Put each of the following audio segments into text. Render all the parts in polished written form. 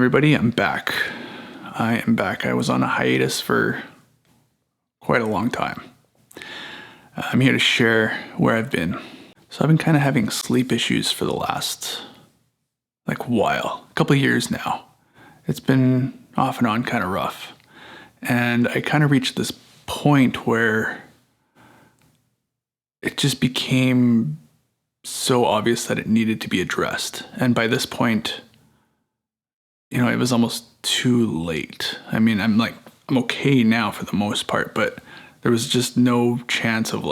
everybody, I'm back. I am back. I was on a hiatus for quite a long time. I'm here to share where I've been. So I've been kind of having sleep issues for the last while, a couple of years now. It's been off and on kind of rough. And I kind of reached this point where it just became so obvious that it needed to be addressed. And by this point, it was almost too late. I mean, I'm okay now for the most part, but there was just no chance of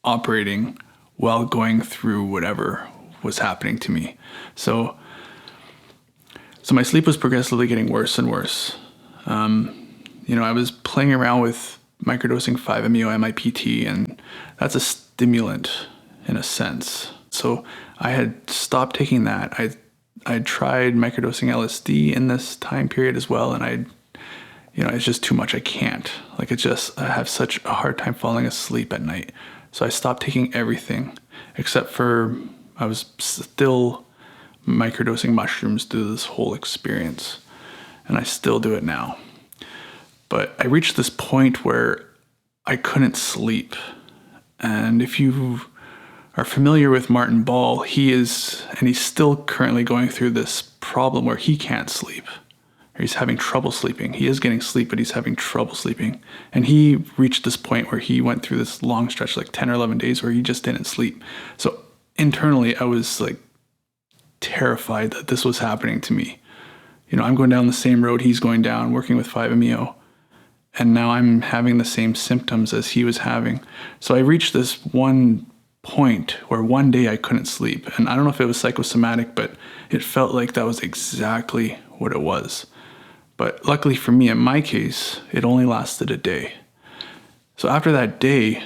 operating while going through whatever was happening to me. So my sleep was progressively getting worse and worse. I was playing around with microdosing 5-MeO MIPT, and that's a stimulant in a sense. So I had stopped taking that. I tried microdosing LSD in this time period as well, and it's just too much. I can't. I have such a hard time falling asleep at night. So I stopped taking everything except for I was still microdosing mushrooms through this whole experience, and I still do it now. But I reached this point where I couldn't sleep. And if you are familiar with Martin Ball, he's still currently going through this problem where he can't sleep. Or he's having trouble sleeping. He is getting sleep, but he's having trouble sleeping. And he reached this point where he went through this long stretch, 10 or 11 days, where he just didn't sleep. So internally, I was terrified that this was happening to me. I'm going down the same road he's going down, working with 5-MeO. And now I'm having the same symptoms as he was having. So I reached this one point where one day I couldn't sleep. And I don't know if it was psychosomatic, but it felt like that was exactly what it was. But luckily for me, in my case, it only lasted a day. So after that day,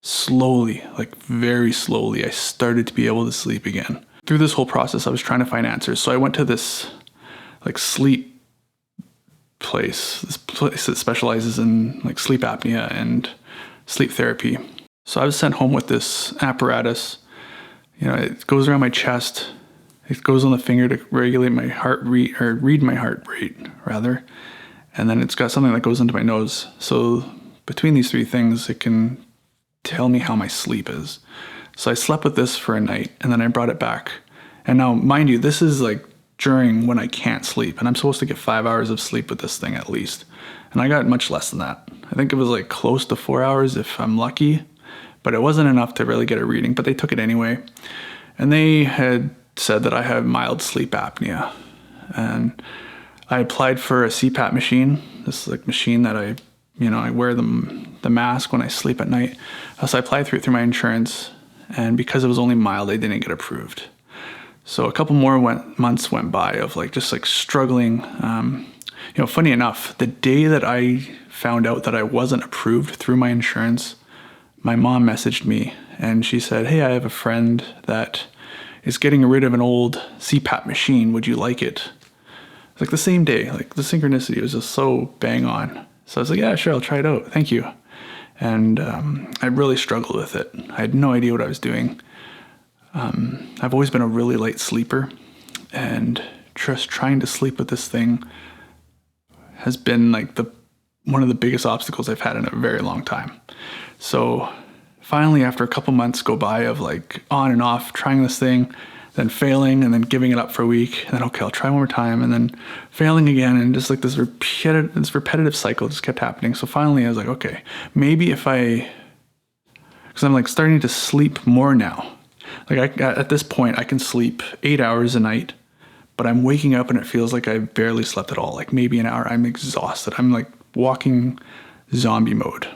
slowly, very slowly, I started to be able to sleep again. Through this whole process, I was trying to find answers. So I went to this sleep place, this place that specializes in sleep apnea and sleep therapy. So I was sent home with this apparatus. It goes around my chest. It goes on the finger to regulate my heart rate, or read my heart rate rather. And then it's got something that goes into my nose. So between these three things, it can tell me how my sleep is. So I slept with this for a night, and then I brought it back. And now, mind you, this is during when I can't sleep, and I'm supposed to get 5 hours of sleep with this thing at least. And I got much less than that. I think it was close to 4 hours if I'm lucky, but it wasn't enough to really get a reading, but they took it anyway. And they had said that I had mild sleep apnea. And I applied for a CPAP machine, this machine that I wear the mask when I sleep at night. So I applied through my insurance, and because it was only mild, I didn't get approved. So a couple more months went by of just struggling. Funny enough, the day that I found out that I wasn't approved through my insurance, my mom messaged me and she said, "Hey, I have a friend that is getting rid of an old CPAP machine. Would you like it?" It's the same day, the synchronicity was just so bang on. So I was like, "Yeah, sure, I'll try it out. Thank you." And I really struggled with it. I had no idea what I was doing. I've always been a really light sleeper, and just trying to sleep with this thing has been one of the biggest obstacles I've had in a very long time. So finally, after a couple months go by of on and off trying this thing, then failing, and then giving it up for a week, and then okay, I'll try one more time, and then failing again, and just this repetitive cycle just kept happening. So finally I was okay, maybe because I'm starting to sleep more now. At this point, I can sleep 8 hours a night, but I'm waking up and it feels like I barely slept at all. Maybe an hour. I'm exhausted. I'm walking zombie mode.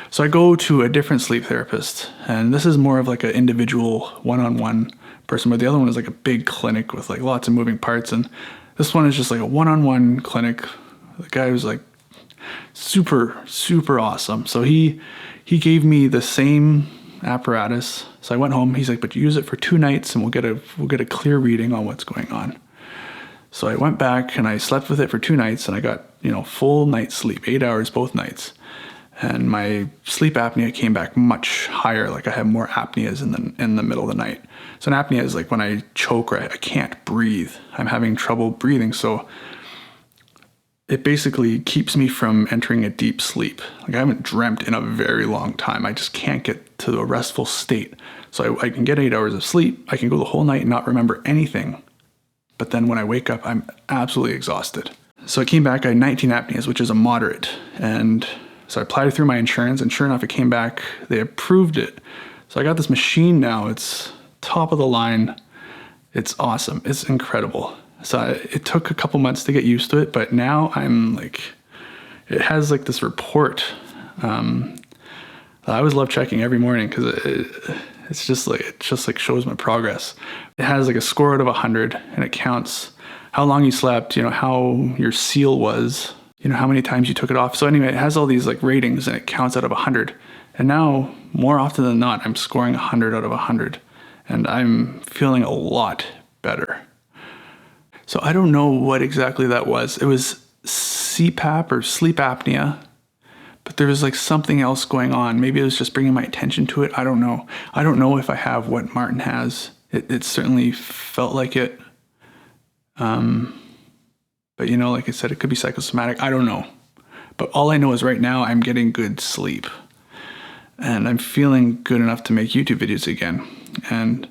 So I go to a different sleep therapist, and this is more of an individual one-on-one person, where the other one is a big clinic with lots of moving parts, and this one is just a one-on-one clinic. The guy was super, super awesome. So he gave me the same apparatus. So I went home. He's but use it for 2 nights and we'll get a clear reading on what's going on. So I went back and I slept with it for 2 nights, and I got full night's sleep, 8 hours both nights. And my sleep apnea came back much higher. Like I have more apneas in the middle of the night. So an apnea is like when I choke or I can't breathe. I'm having trouble breathing. So it basically keeps me from entering a deep sleep. Like I haven't dreamt in a very long time. I just can't get to a restful state. So I can get 8 hours of sleep. I can go the whole night and not remember anything. But then when I wake up, I'm absolutely exhausted. So it came back, I had 19 apneas, which is a moderate. And so I applied it through my insurance, and sure enough, it came back. They approved it. So I got this machine now. It's top of the line. It's awesome. It's incredible. So it took a couple months to get used to it, but now I'm like, it has like this report. I always love checking every morning because it just like shows my progress. It has like a score out of 100, and it counts how long you slept, how your seal was, how many times you took it off. So anyway, it has all these like ratings, and it counts out of 100. And now, more often than not, I'm scoring 100 out of 100, and I'm feeling a lot better. So I don't know what exactly that was. It was CPAP or sleep apnea, but there was like something else going on. Maybe it was just bringing my attention to it. I don't know. I don't know if I have what Martin has. It certainly felt like it. But like I said, it could be psychosomatic. I don't know. But all I know is right now I'm getting good sleep. And I'm feeling good enough to make YouTube videos again. And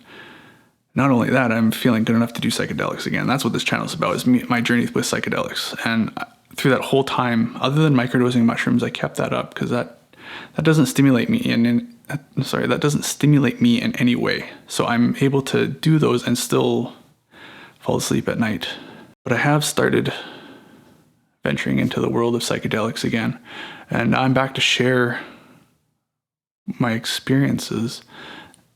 not only that, I'm feeling good enough to do psychedelics again. That's what this channel is about, is my journey with psychedelics. And through that whole time, other than microdosing mushrooms, I kept that up because that doesn't stimulate me that doesn't stimulate me in any way. So I'm able to do those and still fall asleep at night. But I have started venturing into the world of psychedelics again, and I'm back to share my experiences.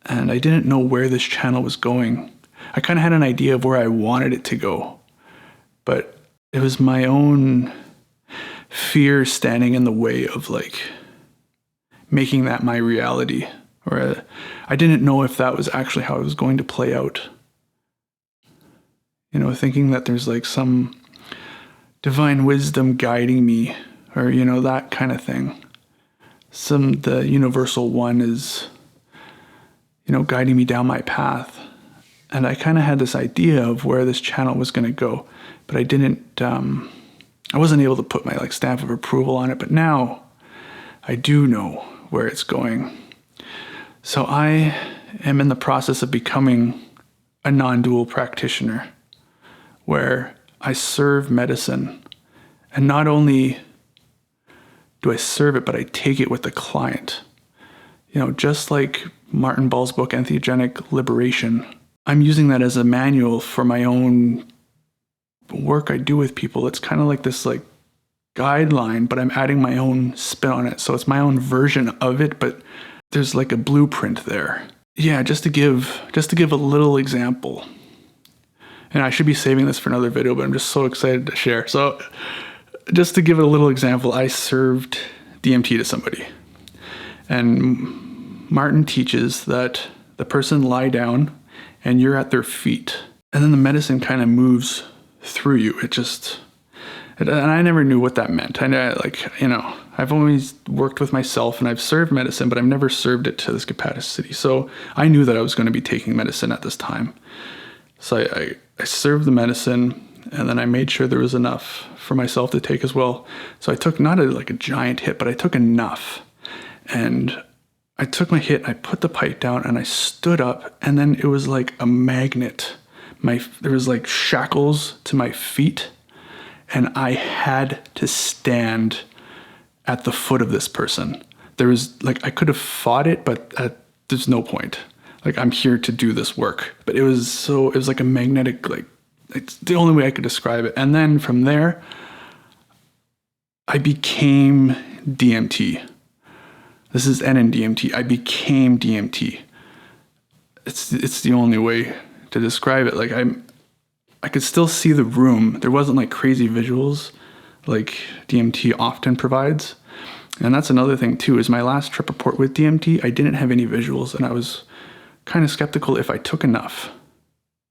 And I didn't know where this channel was going. I kind of had an idea of where I wanted it to go, but it was my own fear standing in the way of like making that my reality. Or I didn't know if that was actually how it was going to play out. Thinking that there's like some divine wisdom guiding me, or that kind of thing. The universal one is guiding me down my path. And I kind of had this idea of where this channel was going to go, but I wasn't able to put my like stamp of approval on it. But now I do know where it's going. So I am in the process of becoming a non-dual practitioner, where I serve medicine. And not only do I serve it, but I take it with the client. Just like Martin Ball's book, Entheogenic Liberation, I'm using that as a manual for my own work I do with people. It's kind of like this like guideline, but I'm adding my own spin on it. So it's my own version of it, but there's like a blueprint there. Yeah, just to give a little example. And I should be saving this for another video, but I'm just so excited to share. So just to give it a little example, I served DMT to somebody. And Martin teaches that the person lie down and you're at their feet. And then the medicine kind of moves through you. And I never knew what that meant. I've always worked with myself and I've served medicine, but I've never served it to this capacity. So I knew that I was going to be taking medicine at this time. So I served the medicine, and then I made sure there was enough for myself to take as well. So I took not a giant hit, but I took enough. And I took my hit, I put the pipe down, and I stood up, and then it was like a magnet. There was like shackles to my feet, and I had to stand at the foot of this person. There was I could have fought it, but there's no point. I'm here to do this work. But it was like a magnetic, it's the only way I could describe it. And then from there, I became DMT. This is NN-DMT. I became DMT. It's the only way to describe it. I could still see the room. There wasn't crazy visuals like DMT often provides. And that's another thing too, is my last trip report with DMT, I didn't have any visuals, and I was kind of skeptical if I took enough.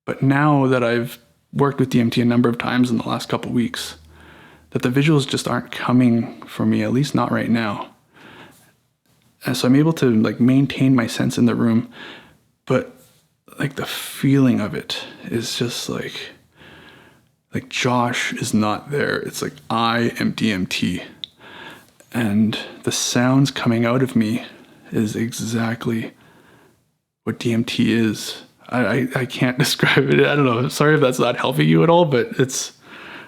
But now that I've worked with DMT a number of times in the last couple weeks, that the visuals just aren't coming for me, at least not right now. And so I'm able to like maintain my sense in the room, but like the feeling of it is just like Josh is not there. It's like I am DMT. And the sounds coming out of me is exactly what DMT is. I can't describe it. I don't know. Sorry if that's not helping you at all, but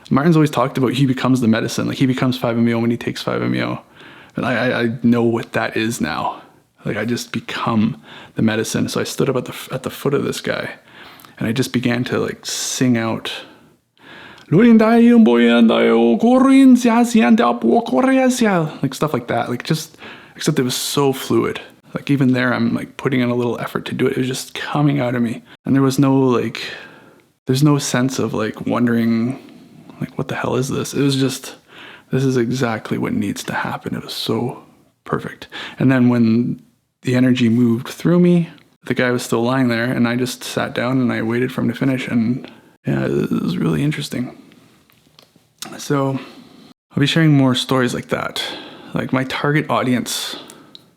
Martin's always talked about he becomes the medicine. Like he becomes 5-MeO when he takes 5-MeO. And I know what that is now. Like I just become the medicine. So I stood up at the foot of this guy and I just began to like sing out like stuff like that. Like just, except it was so fluid. Like even there, I'm like putting in a little effort to do it. It was just coming out of me. And there was no like, there's no sense of like wondering like, what the hell is this? It was just, this is exactly what needs to happen. It was so perfect. And then when the energy moved through me, the guy was still lying there and I just sat down and I waited for him to finish. And yeah, it was really interesting. So I'll be sharing more stories like that. Like my target audience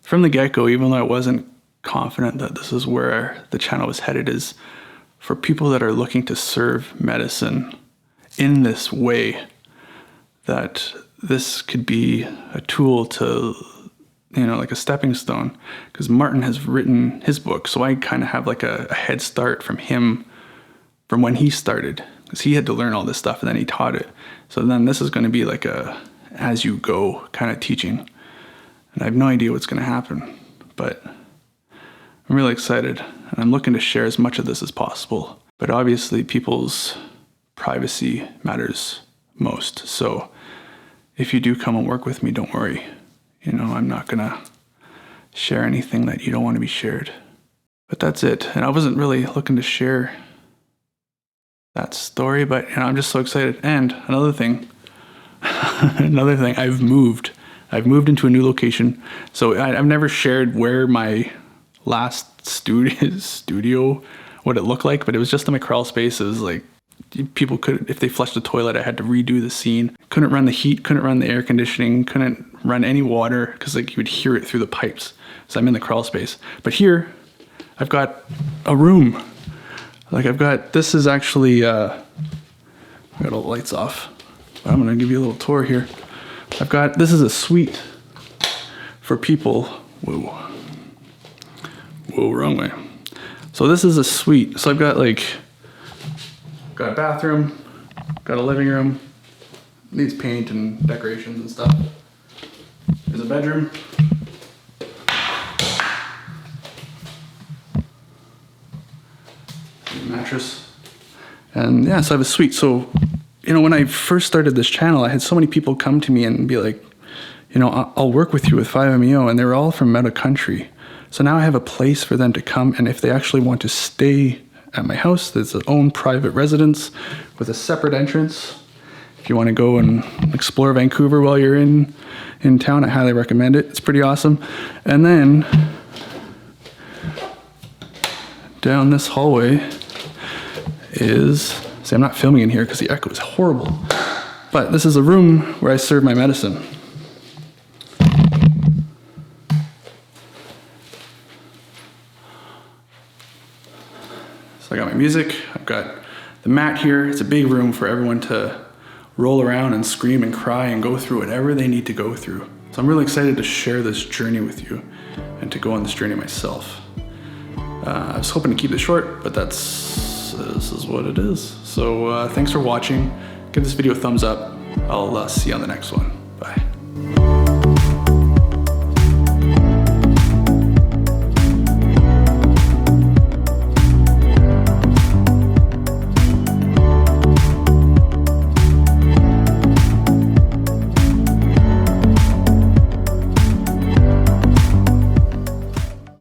from the get-go, even though I wasn't confident that this is where the channel was headed, is for people that are looking to serve medicine in this way, that this could be a tool to, like a stepping stone. Because Martin has written his book, so I kind of have like a head start from him, from when he started, because he had to learn all this stuff and then he taught it. So then this is going to be like a as you go kind of teaching. And I have no idea what's going to happen, but I'm really excited and I'm looking to share as much of this as possible. But obviously people's privacy matters most. So if you do come and work with me, don't worry. I'm not going to share anything that you don't want to be shared. But that's it. And I wasn't really looking to share that story, but I'm just so excited. And another thing, I've moved into a new location. So I've never shared where my last studio, what it looked like, but it was just in my crawl space. It was like, people could, if they flushed the toilet, I had to redo the scene. Couldn't run the heat, couldn't run the air conditioning, couldn't run any water, because like you would hear it through the pipes. So I'm in the crawl space. But here, I've got a room. Like this is actually, I got all the lights off, but I'm going to give you a little tour here. This is a suite for people. Whoa, wrong way. So this is a suite. So I've got a bathroom, got a living room, needs paint and decorations and stuff. There's a bedroom. Mattress. And yeah, so I have a suite. So, when I first started this channel, I had so many people come to me and be like, I'll work with you with 5-MeO, and they were all from out of country. So now I have a place for them to come, and if they actually want to stay at my house, there's its own private residence with a separate entrance. If you want to go and explore Vancouver while you're in town, I highly recommend it. It's pretty awesome. And then down this hallway see, I'm not filming in here because the echo is horrible, but this is a room where I serve my medicine. So I got my music, I've got the mat here. It's a big room for everyone to roll around and scream and cry and go through whatever they need to go through. So I'm really excited to share this journey with you and to go on this journey myself. I was hoping to keep it short, but this is what it is. So thanks for watching. Give this video a thumbs up. I'll see you on the next one.